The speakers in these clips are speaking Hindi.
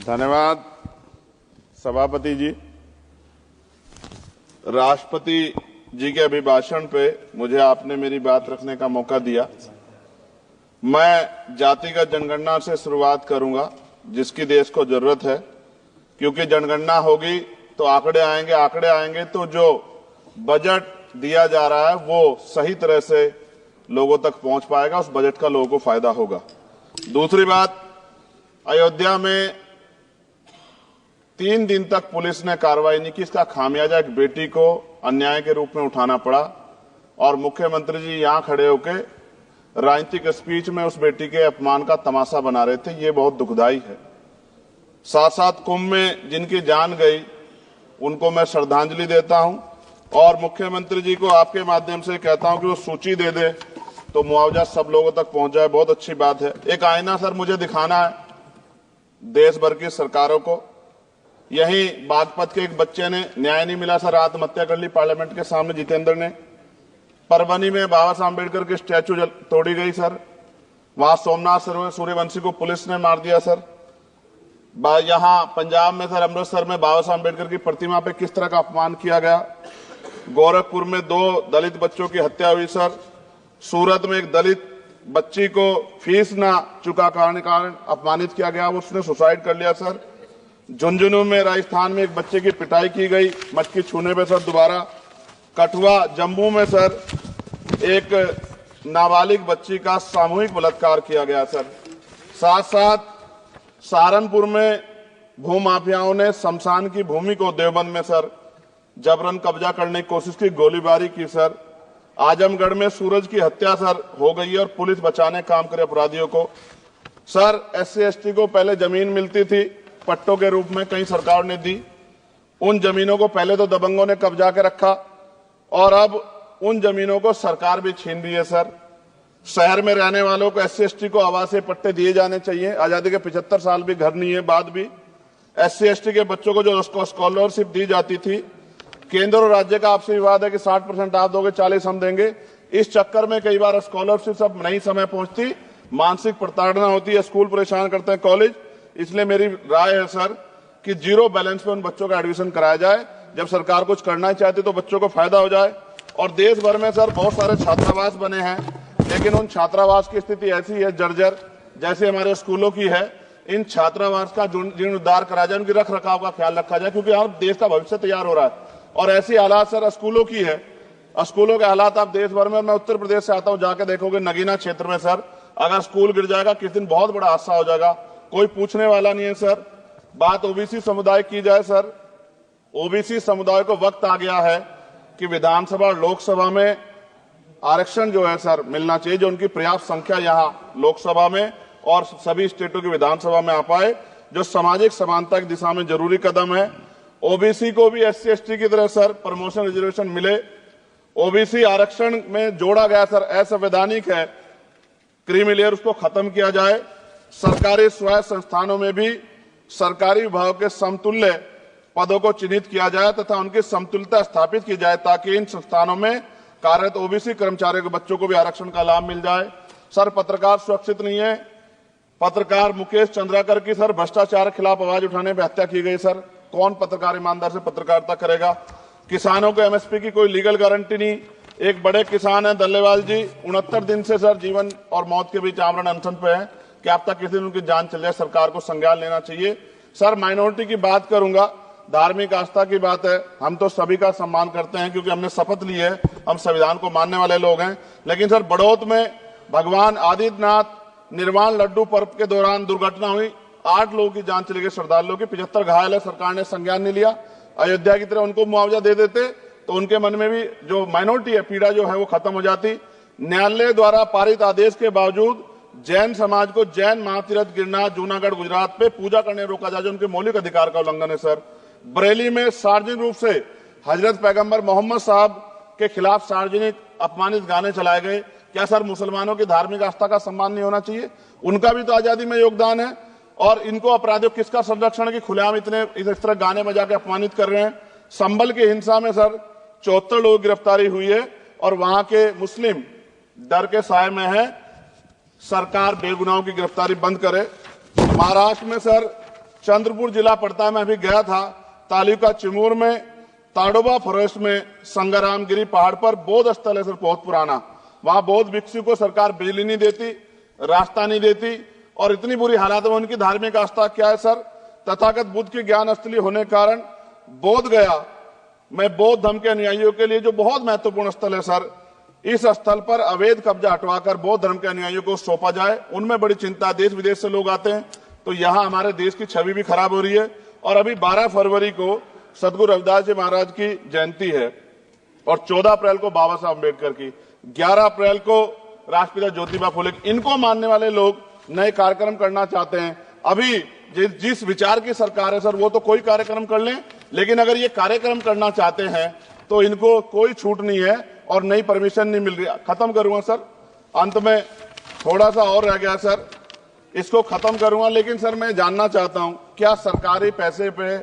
धन्यवाद सभापति जी। राष्ट्रपति जी के अभिभाषण पे मुझे आपने मेरी बात रखने का मौका दिया। मैं जातिगत जनगणना से शुरुआत करूंगा जिसकी देश को जरूरत है, क्योंकि जनगणना होगी तो आंकड़े आएंगे तो जो बजट दिया जा रहा है वो सही तरह से लोगों तक पहुंच पाएगा, उस बजट का लोगों को फायदा होगा। दूसरी बात, अयोध्या में 3 दिन तक पुलिस ने कार्रवाई नहीं की। इसका खामियाजा एक बेटी को अन्याय के रूप में उठाना पड़ा और मुख्यमंत्री जी यहां खड़े होकर राजनीतिक स्पीच में उस बेटी के अपमान का तमाशा बना रहे थे। ये बहुत दुखदाई है। साथ साथ कुंभ में जिनकी जान गई उनको मैं श्रद्धांजलि देता हूं और मुख्यमंत्री जी को आपके माध्यम से कहता हूं कि वो सूची दे दे तो मुआवजा सब लोगों तक पहुंच जाए। बहुत अच्छी बात है। एक आईना सर मुझे दिखाना है देश भर की सरकारों को। यही बागपत के एक बच्चे ने न्याय नहीं मिला सर, आत्महत्या कर ली पार्लियामेंट के सामने, जितेंद्र ने। परभनी में बाबा साहब अम्बेडकर की स्टैचू तोड़ी गई सर, वहां सोमनाथ सूर्यवंशी को पुलिस ने मार दिया सर। यहां पंजाब में सर, अमृतसर में बाबा साहब अम्बेडकर की प्रतिमा पे किस तरह का अपमान किया गया। गोरखपुर में 2 दलित बच्चों की हत्या हुई सर। सूरत में एक दलित बच्ची को फीस ना चुका कारण अपमानित किया गया, उसने सुसाइड कर लिया सर। झुंझुनू में राजस्थान में एक बच्चे की पिटाई की गई मटकी छूने पे सर दोबारा। कठुआ जम्मू में सर एक नाबालिग बच्ची का सामूहिक बलात्कार किया गया सर। साथ साथ सहारनपुर में भूमाफियाओं ने शमशान की भूमि को देवबंद में सर जबरन कब्जा करने की कोशिश की, गोलीबारी की सर। आजमगढ़ में सूरज की हत्या सर हो गई और पुलिस बचाने काम करे अपराधियों को। सर SC ST को पहले जमीन मिलती थी पट्टों के रूप में, कई सरकार ने दी। उन जमीनों को पहले तो दबंगों ने कब्जा के रखा और अब उन जमीनों को सरकार भी छीन रही है सर। शहर में रहने वालों को SC ST को आवासीय पट्टे दिए जाने चाहिए। आजादी के 75 साल भी घर नहीं है, बाद भी SC ST के बच्चों को जो स्कॉलरशिप दी जाती थी, केंद्र और राज्य का आपसी विवाद है कि 60% आप दोगे, 40 हम देंगे। इस चक्कर में कई बार स्कॉलरशिप सब नहीं समय पहुंचती, मानसिक प्रताड़ना होती है, स्कूल परेशान करते हैं, कॉलेज। इसलिए मेरी राय है सर कि 0 बैलेंस पे उन बच्चों का एडमिशन कराया जाए। जब सरकार कुछ करना ही चाहती तो बच्चों को फायदा हो जाए। और देश भर में सर बहुत सारे छात्रावास बने हैं, लेकिन उन छात्रावास की स्थिति ऐसी है जर्जर, जैसे हमारे स्कूलों की है। इन छात्रावास का जीर्णोद्धार कराया जाए, उनकी रख रखाव का ख्याल रखा जाए, क्योंकि यहाँ देश का भविष्य तैयार हो रहा है। और ऐसी हालात सर स्कूलों की है। स्कूलों के हालात आप देश भर में, मैं उत्तर प्रदेश से आता हूँ, जाके देखोगे नगीना क्षेत्र में सर अगर स्कूल गिर जाएगा किस दिन बहुत बड़ा हादसा हो जाएगा, कोई पूछने वाला नहीं है सर। बात OBC समुदाय की जाए सर, OBC समुदाय को वक्त आ गया है कि विधानसभा और लोकसभा में आरक्षण जो है सर मिलना चाहिए, जो उनकी पर्याप्त संख्या यहाँ लोकसभा में और सभी स्टेटों की विधानसभा में आ पाए, जो सामाजिक समानता की दिशा में जरूरी कदम है। OBC को भी SC ST की तरह सर प्रमोशन रिजर्वेशन मिले। OBC आरक्षण में जोड़ा गया सर असंवैधानिक है, क्रीमी लेयर उसको खत्म किया जाए। सरकारी स्वायत्त संस्थानों में भी सरकारी विभागों के समतुल्य पदों को चिन्हित किया जाए तथा उनकी समतुल्यता स्थापित की जाए, ताकि इन संस्थानों में कार्यरत OBC कर्मचारियों के बच्चों को भी आरक्षण का लाभ मिल जाए। सर पत्रकार सुरक्षित नहीं है। पत्रकार मुकेश चंद्राकर की सर भ्रष्टाचार के खिलाफ आवाज उठाने पर हत्या की गई सर। कौन पत्रकार ईमानदार से पत्रकारिता करेगा। किसानों को MSP की कोई लीगल गारंटी नहीं। एक बड़े किसान है दल्लेवाल जी, 69 दिन से सर जीवन और मौत के बीच आमरण अनशन पे है। क्या अब तक किसी दिन उनकी जान चल जाए, सरकार को संज्ञान लेना चाहिए। सर माइनॉरिटी की बात करूंगा, धार्मिक आस्था की बात है, हम तो सभी का सम्मान करते हैं क्योंकि हमने शपथ ली है, हम संविधान को मानने वाले लोग हैं। लेकिन सर बड़ौत में भगवान आदित्यनाथ निर्वाण लड्डू पर्व के दौरान दुर्घटना हुई, 8 लोगों की जान चली गई, श्रद्धालुओं की, 75 घायल है, सरकार ने संज्ञान नहीं लिया। अयोध्या की तरह उनको मुआवजा दे देते तो उनके मन में भी जो माइनॉरिटी है पीड़ा जो है वो खत्म हो जाती। न्यायालय द्वारा पारित आदेश के बावजूद जैन समाज को जैन महातीर्थ गिरनार जूनागढ़ गुजरात पे पूजा करने रोका जाए, जो उनके मौलिक अधिकार का उल्लंघन है सर। बरेली में सार्वजनिक रूप से हजरत पैगंबर मोहम्मद साहब के खिलाफ सार्वजनिक अपमानित गाने चलाए गए। क्या सर मुसलमानों की धार्मिक आस्था का सम्मान नहीं होना चाहिए? उनका भी तो आजादी में योगदान है। और इनको अपराधियों किसका संरक्षण की खुलेआम इतने इस तरह गाने बजा के अपमानित कर रहे हैं। संभल की हिंसा में सर 74 लोगों की गिरफ्तारी हुई है और वहां के मुस्लिम डर के साए में है। सरकार बेगुनाहों की गिरफ्तारी बंद करे। महाराष्ट्र में सर चंद्रपुर जिला पड़ता है, मैं भी गया था। तालुका चिमूर में ताडोबा फॉरेस्ट में संग्रामगिरी पहाड़ पर बौद्ध स्थल है सर, बहुत पुराना। वहां बौद्ध भिक्षु को सरकार बिजली नहीं देती, रास्ता नहीं देती, और इतनी बुरी हालत में उनकी धार्मिक आस्था क्या है सर, तथागत बुद्ध की ज्ञान स्थली होने के कारण बोध गया में बौद्ध धर्म के अनुयायियों के लिए जो बहुत महत्वपूर्ण स्थल है सर, इस स्थल पर अवैध कब्जा हटवाकर बौद्ध धर्म के अनुयायियों को सौंपा जाए। उनमें बड़ी चिंता, देश विदेश से लोग आते हैं, तो यहाँ हमारे देश की छवि भी खराब हो रही है। और अभी 12 फरवरी को सदगुरु रविदास जी महाराज की जयंती है और 14 अप्रैल को बाबा साहब अम्बेडकर की, 11 अप्रैल को राष्ट्रपिता ज्योतिबा फुले। इनको मानने वाले लोग नए कार्यक्रम करना चाहते हैं। अभी जिस विचार की सरकार है सर, वो तो कोई कार्यक्रम कर लें, लेकिन अगर ये कार्यक्रम करना चाहते हैं तो इनको कोई छूट नहीं है और नई परमिशन नहीं मिल रही। खत्म करूंगा सर, अंत में थोड़ा सा और रह गया सर, इसको खत्म करूंगा। लेकिन सर मैं जानना चाहता हूं, क्या सरकारी पैसे पे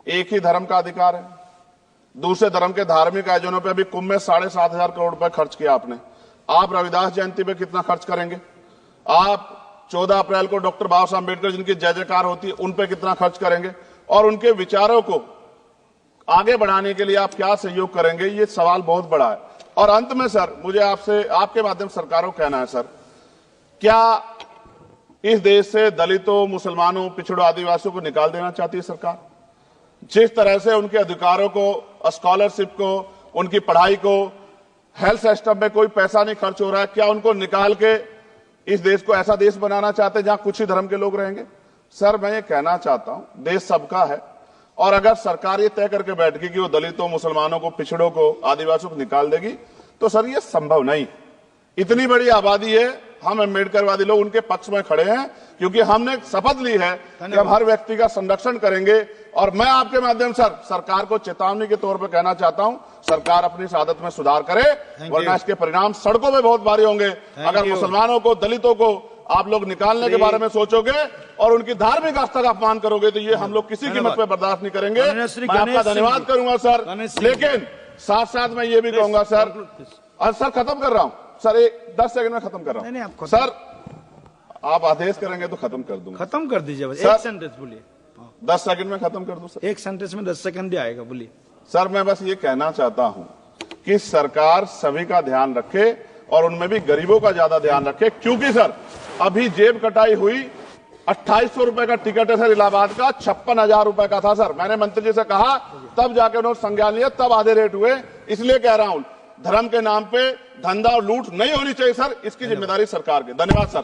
एक ही धर्म का अधिकार है? दूसरे धर्म के धार्मिक आयोजनों पे अभी कुंभ में 7,500 करोड़ रुपए खर्च किया आपने। आप रविदास जयंती पे कितना खर्च करेंगे? आप 14 अप्रैल को डॉक्टर बाबा साहब अम्बेडकर जिनकी जय जयकार होती है, उन पे कितना खर्च करेंगे? और उनके विचारों को आगे बढ़ाने के लिए आप क्या सहयोग करेंगे? ये सवाल बहुत बड़ा है। और अंत में सर, मुझे आपसे, आपके माध्यम से सरकारों को कहना है सर, क्या इस देश से दलितों, मुसलमानों, पिछड़ों, आदिवासियों को निकाल देना चाहती है सरकार? जिस तरह से उनके अधिकारों को, स्कॉलरशिप को, उनकी पढ़ाई को, हेल्थ सिस्टम में कोई पैसा नहीं खर्च हो रहा है, क्या उनको निकाल के इस देश को ऐसा देश बनाना चाहते हैं जहां कुछ ही धर्म के लोग रहेंगे? सर मैं ये कहना चाहता हूं, देश सबका है, और अगर सरकार ये तय करके बैठ गई कि वो दलितों, मुसलमानों को, पिछड़ों को, आदिवासियों को निकाल देगी, तो सर ये संभव नहीं। इतनी बड़ी आबादी है, हम अम्बेडकरवादी लोग उनके पक्ष में खड़े हैं, क्योंकि हमने शपथ ली है कि हम हर व्यक्ति का संरक्षण करेंगे। और मैं आपके माध्यम से सरकार को चेतावनी के तौर पर कहना चाहता हूं, सरकार अपनी इस आदत में सुधार करे, वरना इसके परिणाम सड़कों में बहुत भारी होंगे। अगर मुसलमानों को, दलितों को आप लोग निकालने के बारे में सोचोगे और उनकी धार्मिक आस्था का अपमान करोगे, तो ये हम लोग किसी कीमत पे बर्दाश्त नहीं करेंगे। मैं आपका धन्यवाद करूंगा सर, लेकिन साथ साथ मैं ये भी कहूंगा सर, सर खत्म कर रहा हूं सर, 10 सेकंड में खत्म कर रहा हूं सर, आप आदेश करेंगे तो खत्म कर दूंगा। खत्म कर दीजिए, एक सेंटेंस बोलिए। 10 सेकंड में खत्म कर दूं सर, एक सेंटेंस में 10 सेकंड ही आएगा, बोलिए सर। मैं बस ये कहना चाहता हूं कि सरकार सभी का ध्यान रखे और उनमें भी गरीबों का ज्यादा ध्यान रखे, क्योंकि सर अभी जेब कटाई हुई, 2800 रुपए का टिकट है सर इलाहाबाद का, 56,000 रुपए का था सर। मैंने मंत्री जी से कहा, तब जाके उन्होंने संज्ञान लिया, तब आधे रेट हुए। इसलिए कह रहा हूं, धर्म के नाम पे धंधा और लूट नहीं होनी चाहिए सर, इसकी जिम्मेदारी सरकार की। धन्यवाद सर।